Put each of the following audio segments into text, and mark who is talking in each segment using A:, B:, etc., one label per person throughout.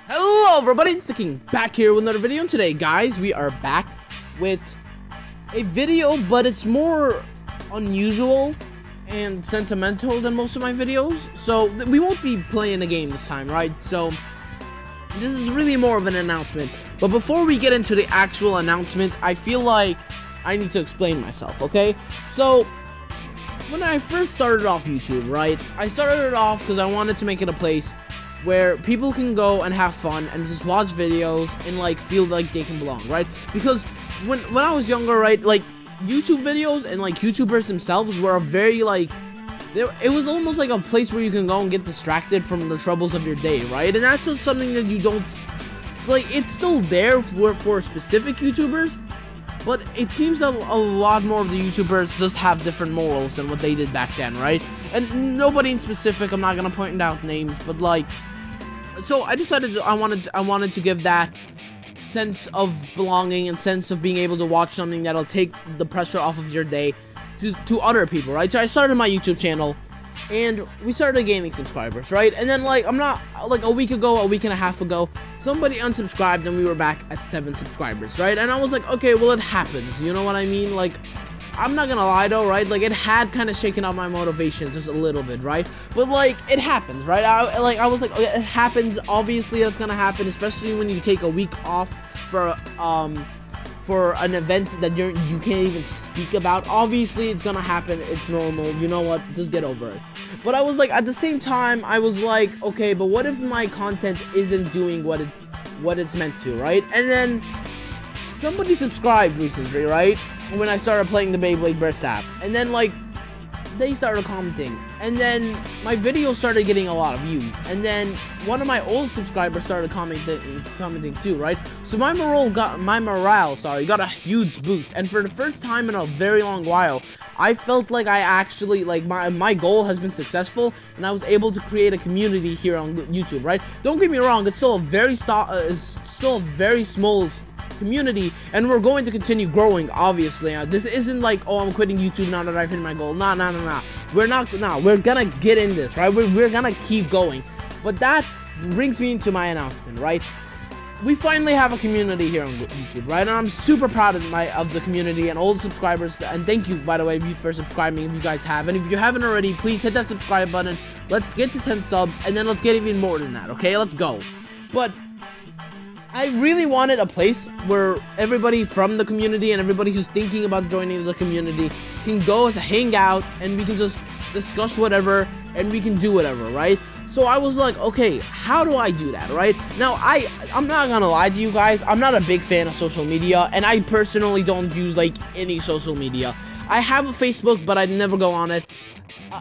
A: Hello everybody, it's the King back here with another video, and today guys we are back with a video, but it's more unusual and sentimental than most of my videos. So we won't be playing a game this time, right? So this is really more of an announcement. But before we get into the actual announcement, I feel like I need to explain myself, okay? So when I first started off YouTube, right, I started it off because I wanted to make it a place where people can go and have fun and just watch videos and like feel like they can belong, right? Because when I was younger, right, like YouTube videos and like YouTubers themselves were a very like it was almost like a place where you can go and get distracted from the troubles of your day, right? And that's just something that you don't like. It's still there for specific YouTubers, but it seems that a lot more of the YouTubers just have different morals than what they did back then, right? And nobody in specific, I'm not gonna point out names, but like, so I decided I wanted to give that sense of belonging and sense of being able to watch something that'll take the pressure off of your day to other people, right? So I started my YouTube channel, and we started gaining subscribers, right? And then like a week and a half ago, somebody unsubscribed and we were back at 7 subscribers, right? And I was like, okay, well, it happens, you know what I mean? Like, I'm not gonna lie though, right? Like, it had kind of shaken up my motivation just a little bit, right? But like, it happens, right? I was like, okay, it happens. Obviously that's gonna happen, especially when you take a week off for an event that you can't even speak about. Obviously it's gonna happen, it's normal, you know what, just get over it. But I was like, at the same time, I was like, okay, but what if my content isn't doing what it's meant to, right? And then somebody subscribed recently, right, when I started playing the Beyblade Burst app, and then like they started commenting, and then my videos started getting a lot of views, and then one of my old subscribers started commenting too, right? So my morale got a huge boost, and for the first time in a very long while, I felt like I actually, like, my goal has been successful, and I was able to create a community here on YouTube, right? Don't get me wrong, it's still a very small community, and we're going to continue growing, obviously. This isn't like, oh, I'm quitting YouTube now that I've hit my goal. Nah. We're gonna get in this, right? We're gonna keep going. But that brings me into my announcement, right? We finally have a community here on YouTube, right? And I'm super proud of the community and all the subscribers. And thank you, by the way, for subscribing if you guys have. And if you haven't already, please hit that subscribe button. Let's get to 10 subs, and then let's get even more than that, okay? Let's go. But I really wanted a place where everybody from the community and everybody who's thinking about joining the community can go to hang out, and we can just discuss whatever, and we can do whatever, right? So I was like, okay, how do I do that, right? Now, I'm not gonna lie to you guys, I'm not a big fan of social media, and I personally don't use, like, any social media. I have a Facebook, but I never go on it.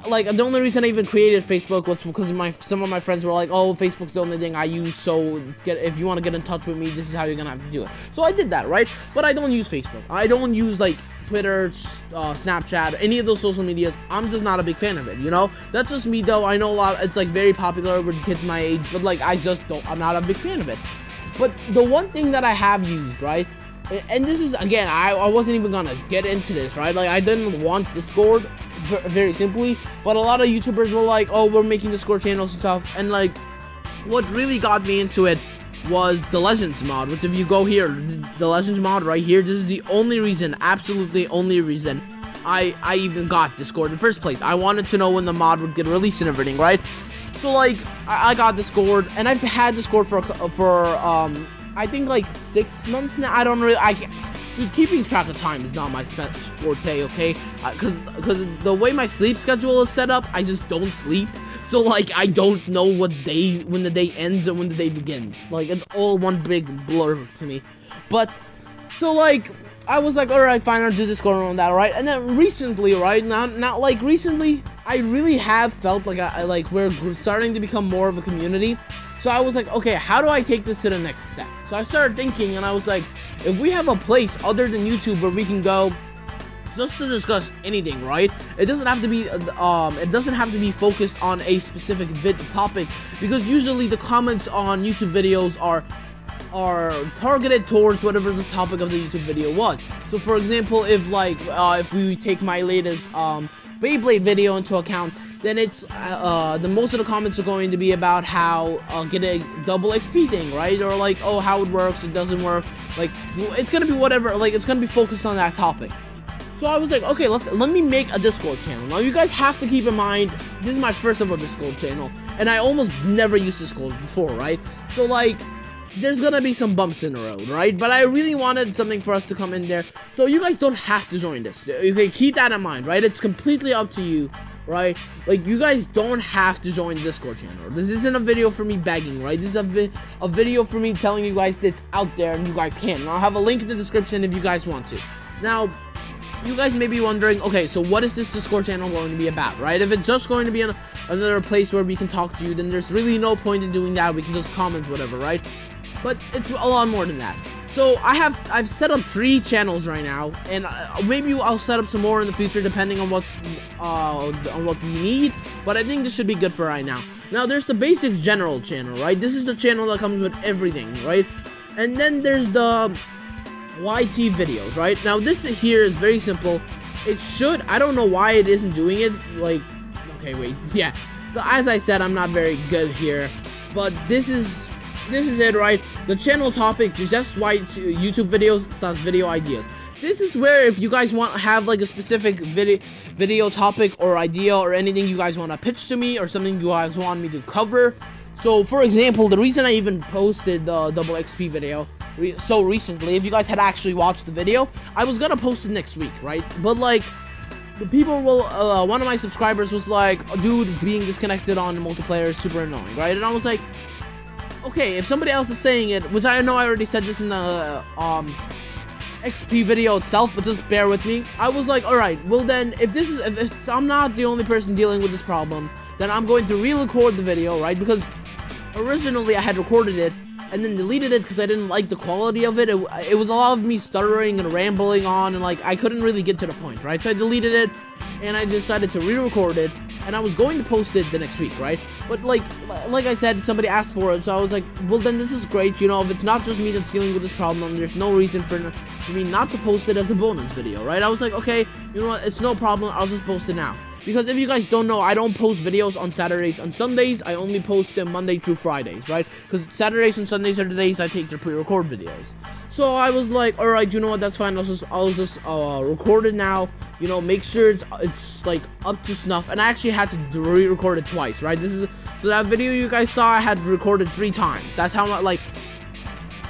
A: Like, the only reason I even created Facebook was because some of my friends were like, oh, Facebook's the only thing I use, so if you want to get in touch with me, this is how you're gonna have to do it. So I did that, right? But I don't use Facebook. I don't use, like, Twitter, Snapchat, any of those social medias. I'm just not a big fan of it, you know? That's just me, though. I know it's, like, very popular with kids my age, but, like, I'm not a big fan of it. But the one thing that I have used, right? And this is, again, I wasn't even gonna get into this, right? Like, I didn't want Discord, very simply, but a lot of YouTubers were like, oh, we're making Discord channels and stuff, and like, what really got me into it was the Legends mod, which, if you go here, the Legends mod right here, this is the only reason, absolutely only reason I even got Discord in the first place. I wanted to know when the mod would get released and everything, right? So like, I got Discord, and I've had Discord for I think like 6 months now. Dude, keeping track of time is not my forte, okay? Because the way my sleep schedule is set up, I just don't sleep. So like, I don't know when the day ends and when the day begins. Like, it's all one big blur to me. But so like, I was like, all right, fine, I'll do Discord on that, right? And then recently, right, not like recently, I really have felt like we're starting to become more of a community. So I was like, okay, how do I take this to the next step? So I started thinking, and I was like, if we have a place other than YouTube where we can go just to discuss anything, right? It doesn't have to be focused on a specific topic, because usually the comments on YouTube videos are targeted towards whatever the topic of the YouTube video was. So for example, if we take my latest Beyblade video into account, then it's the most of the comments are going to be about how get a double XP thing, right? Or like, oh, how it works, it doesn't work. Like, it's gonna be whatever. Like, it's gonna be focused on that topic. So I was like, okay, let me make a Discord channel. Now you guys have to keep in mind, this is my first ever Discord channel, and I almost never used Discord before, right? So like, there's gonna be some bumps in the road, right? But I really wanted something for us to come in there, so you guys don't have to join this. Okay, keep that in mind, right? It's completely up to you, right? Like, you guys don't have to join the Discord channel. This isn't a video for me begging, right? This is a video for me telling you guys it's out there and you guys can. And I'll have a link in the description if you guys want to. Now, you guys may be wondering, okay, so what is this Discord channel going to be about, right? If it's just going to be another place where we can talk to you, then there's really no point in doing that. We can just comment whatever, right? But it's a lot more than that. So I've set up 3 channels right now, and maybe I'll set up some more in the future depending on what we need. But I think this should be good for right now. Now there's the basic general channel, right? This is the channel that comes with everything, right? And then there's the YT videos, right? Now this here is very simple. It should, I don't know why it isn't doing it. Like, okay, wait, yeah. So as I said, I'm not very good here, but this is it, right? The channel topic is just YouTube videos / video ideas. This is where if you guys want to have like a specific video topic or idea or anything you guys want to pitch to me or something you guys want me to cover. So for example, the reason I even posted the double XP video so recently, if you guys had actually watched the video, I was gonna post it next week, right? But like, the people will, one of my subscribers was like, dude, being disconnected on multiplayer is super annoying, right? And I was like, okay, if somebody else is saying it, which I know I already said this in the XP video itself, but just bear with me. I was like, alright, well then, if I'm not the only person dealing with this problem, then I'm going to re-record the video, right? Because originally I had recorded it and then deleted it because I didn't like the quality of it. It was a lot of me stuttering and rambling on, and like I couldn't really get to the point, right? So I deleted it and I decided to re-record it, and I was going to post it the next week, right? But like I said, somebody asked for it, so I was like, well then this is great, you know, if it's not just me that's dealing with this problem, there's no reason for me not to post it as a bonus video, right? I was like, okay, you know what, it's no problem, I'll just post it now. Because if you guys don't know, I don't post videos on Saturdays and Sundays. I only post them Monday through Fridays, right? Because Saturdays and Sundays are the days I take the pre-record videos. So I was like, alright, you know what, that's fine. I'll just record it now. You know, make sure it's like up to snuff. And I actually had to re-record it twice, right? So that video you guys saw, I had recorded 3 times. That's how much, like,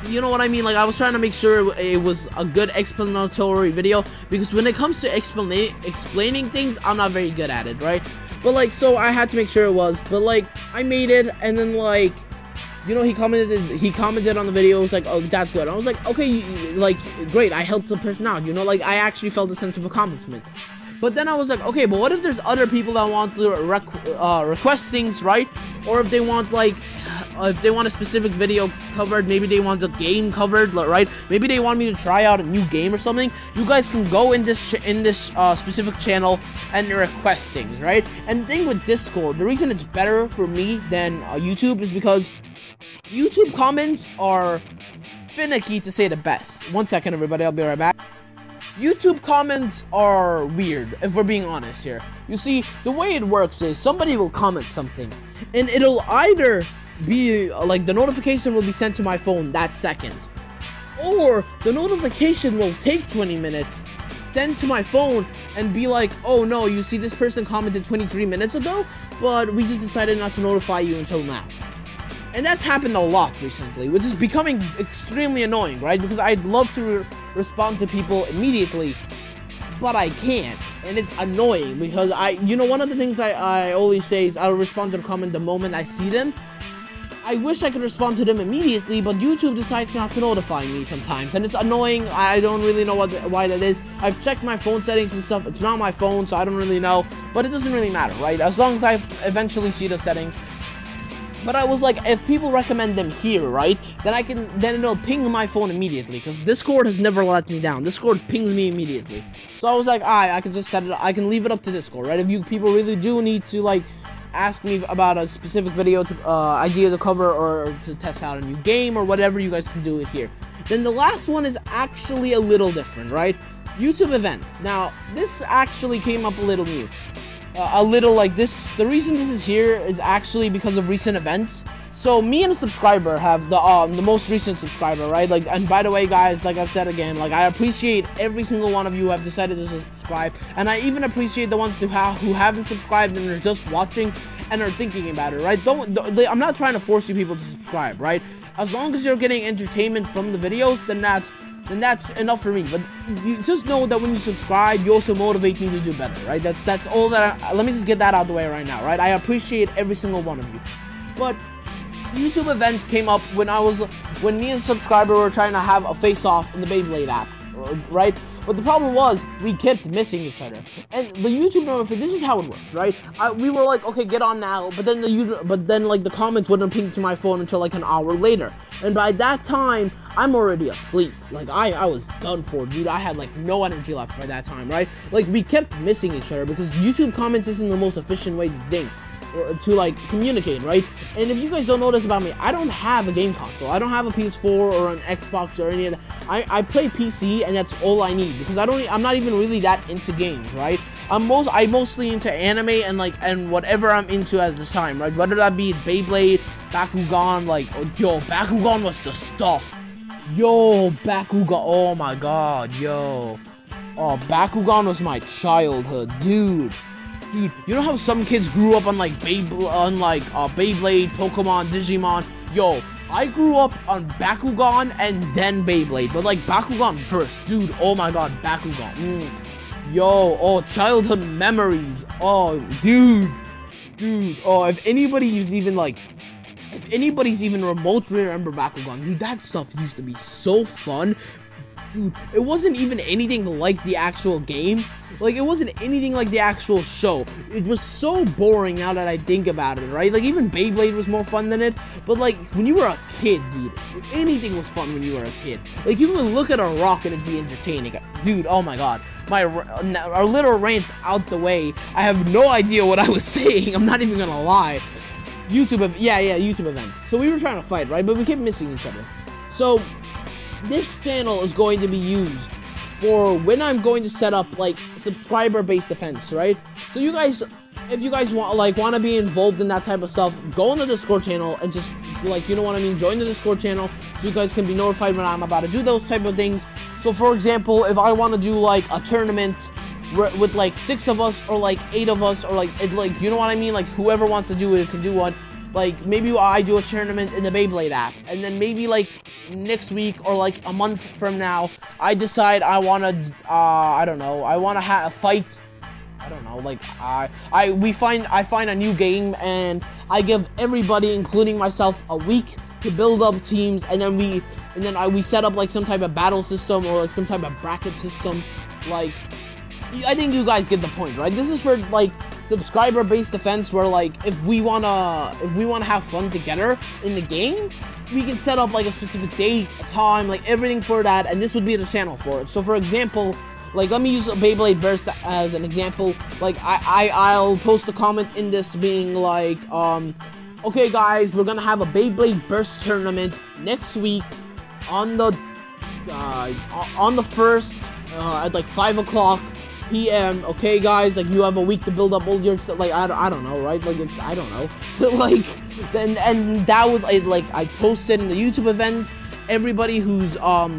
A: you know what I mean? Like, I was trying to make sure it was a good explanatory video, because when it comes to explaining things, I'm not very good at it, right? But like, so I had to make sure it was. But like, I made it, and then like, you know, he commented on the video. It was like, oh, that's good. I was like, okay, like, great, I helped the person out, you know, like, I actually felt a sense of accomplishment. But then I was like, okay, but what if there's other people that want to request things, right? Or if they want, like, if they want a specific video covered, maybe they want the game covered, right? Maybe they want me to try out a new game or something. You guys can go in this specific channel and request things, right? And the thing with Discord, the reason it's better for me than YouTube is because YouTube comments are finicky, to say the best. 1 second, everybody, I'll be right back. YouTube comments are weird, if we're being honest here. You see, the way it works is somebody will comment something, and it'll either be like the notification will be sent to my phone that second, or the notification will take 20 minutes, send to my phone, and be like, oh no, you see, this person commented 23 minutes ago, but we just decided not to notify you until now. And that's happened a lot recently, which is becoming extremely annoying, right? Because I'd love to respond to people immediately, but I can't. And it's annoying because you know, one of the things I always say is I'll respond to the comment the moment I see them. I wish I could respond to them immediately, but YouTube decides not to notify me sometimes, and it's annoying. I don't really know why that is. I've checked my phone settings and stuff. It's not my phone, so I don't really know, but it doesn't really matter, right? As long as I eventually see the settings. But I was like, if people recommend them here, right, then it'll ping my phone immediately, because Discord has never let me down. Discord pings me immediately. So I was like, I can just set it, I can leave it up to Discord, right? If you people really do need to, like, ask me about a specific video idea to cover, or to test out a new game or whatever, you guys can do it here. Then the last one is actually a little different, right? YouTube events. Now, this actually came up a little new. a little like this. The reason this is here is actually because of recent events. So me and a subscriber have the most recent subscriber, right? Like, and by the way, guys, like I've said again, like I appreciate every single one of you who have decided to subscribe, and I even appreciate the ones who haven't subscribed and are just watching and are thinking about it, right? I'm not trying to force you people to subscribe, right? As long as you're getting entertainment from the videos, then that's enough for me. But you just know that when you subscribe, you also motivate me to do better, right? That's all that. Let me just get that out of the way right now, right? I appreciate every single one of you, but YouTube events came up when me and a subscriber were trying to have a face-off in the Beyblade app, right? But the problem was we kept missing each other, and the YouTube notification. This is how it works, right? We were like, okay, get on now, but then like the comments wouldn't ping to my phone until like an hour later, and by that time I'm already asleep. Like I was done for, dude. I had like no energy left by that time, right? Like we kept missing each other because YouTube comments isn't the most efficient way to think. Or to like communicate, right? And if you guys don't know this about me, I don't have a game console. I don't have a PS4 or an Xbox or any of that. I play PC, and that's all I need because I'm not even really that into games, right? I'm mostly into anime and whatever I'm into at the time, right? Whether that be Beyblade, Bakugan, like yo, Bakugan was the stuff. Yo, Bakugan, oh my god, yo. Oh, Bakugan was my childhood, dude. Dude, you know how some kids grew up on like Beyblade, Pokemon, Digimon? Yo, I grew up on Bakugan and then Beyblade, but like Bakugan first, dude. Oh my god, Bakugan. Yo, oh, childhood memories. Oh, dude. Oh, if anybody's even remotely remember Bakugan, dude, that stuff used to be so fun. Dude, it wasn't even anything like the actual game. Like, it wasn't anything like the actual show. It was so boring now that I think about it, right? Like, even Beyblade was more fun than it. But, like, when you were a kid, dude, anything was fun when you were a kid. Like, you can look at a rock and it'd be entertaining. Dude, oh my god. Our little rant out the way. I have no idea what I was saying. I'm not even gonna lie. YouTube events. So we were trying to fight, right? But we kept missing each other. So this channel is going to be used for when I'm going to set up like subscriber-based events, right? So you guys, if you guys want to be involved in that type of stuff, go on the Discord channel and just like, you know what I mean, join the Discord channel so you guys can be notified when I'm about to do those type of things. So for example, if I want to do like a tournament with like 6 of us or like 8 of us or like you know what I mean, like whoever wants to do it can do one. Like, maybe I do a tournament in the Beyblade app, and then maybe, like, next week or, like, a month from now, I decide I want to, I don't know, I want to have a fight, I don't know, like, I find a new game, and I give everybody, including myself, a week to build up teams, and then we set up, like, some type of battle system, or, like, some type of bracket system, like, I think you guys get the point, right? This is for, like, subscriber-based events where, like, if we wanna have fun together in the game, we can set up like a specific date, a time, like everything for that, and this would be the channel for it. So for example, like, let me use a Beyblade Burst as an example. Like, I'll post a comment in this being like, okay guys, we're gonna have a Beyblade Burst tournament next week on the 1st at like 5 p.m. Okay, guys, like, you have a week to build up all your stuff. Like, I don't know, right? Like, I don't know. Like, then, and that would, like, I posted in the YouTube events. Everybody who's a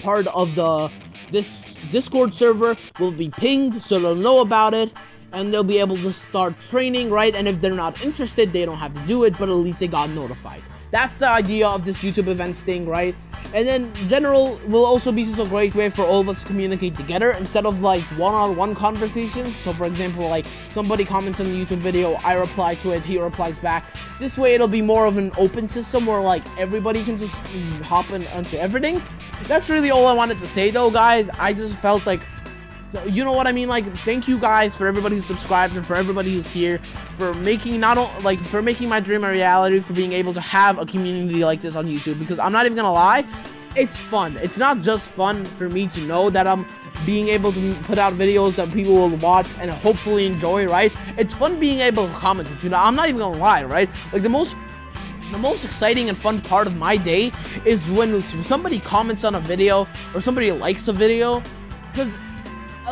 A: part of this Discord server will be pinged, so they'll know about it, and they'll be able to start training, right? And if they're not interested, they don't have to do it, but at least they got notified. That's the idea of this YouTube events thing, right? And then general will also be just a great way for all of us to communicate together instead of like one-on-one conversations. So for example, like, somebody comments on the YouTube video, I reply to it, he replies back. This way it'll be more of an open system where like everybody can just hop onto everything. That's really all I wanted to say though, guys. I just felt like, you know what I mean? Like, thank you guys for everybody who subscribed and for everybody who's here, for making for making my dream a reality, for being able to have a community like this on YouTube. Because I'm not even gonna lie, it's fun. It's not just fun for me to know that I'm being able to put out videos that people will watch and hopefully enjoy, right? It's fun being able to comment with you. Now, I'm not even gonna lie, right? Like, the most exciting and fun part of my day is when somebody comments on a video or somebody likes a video, because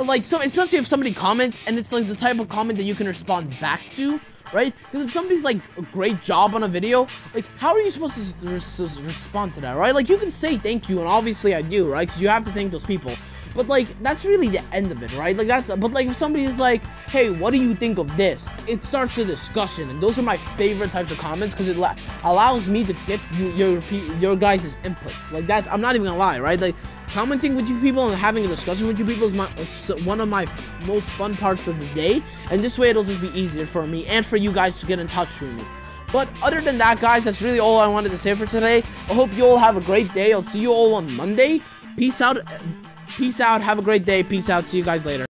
A: like, so especially if somebody comments and it's like the type of comment that you can respond back to, right? Because if somebody's like a great job on a video, like, how are you supposed to respond to that, right? Like, you can say thank you, and obviously I do, right? Because you have to thank those people. But like, that's really the end of it, right? Like, but like, if somebody is like, hey, what do you think of this? It starts a discussion, and those are my favorite types of comments because it allows me to get your guys' input. Like, I'm not even gonna lie, right? Like, commenting with you people and having a discussion with you people is one of my most fun parts of the day, and this way it'll just be easier for me and for you guys to get in touch with me. But other than that, guys, that's really all I wanted to say for today. I hope you all have a great day. I'll see you all on Monday. Peace out. Have a great day. Peace out. See you guys later.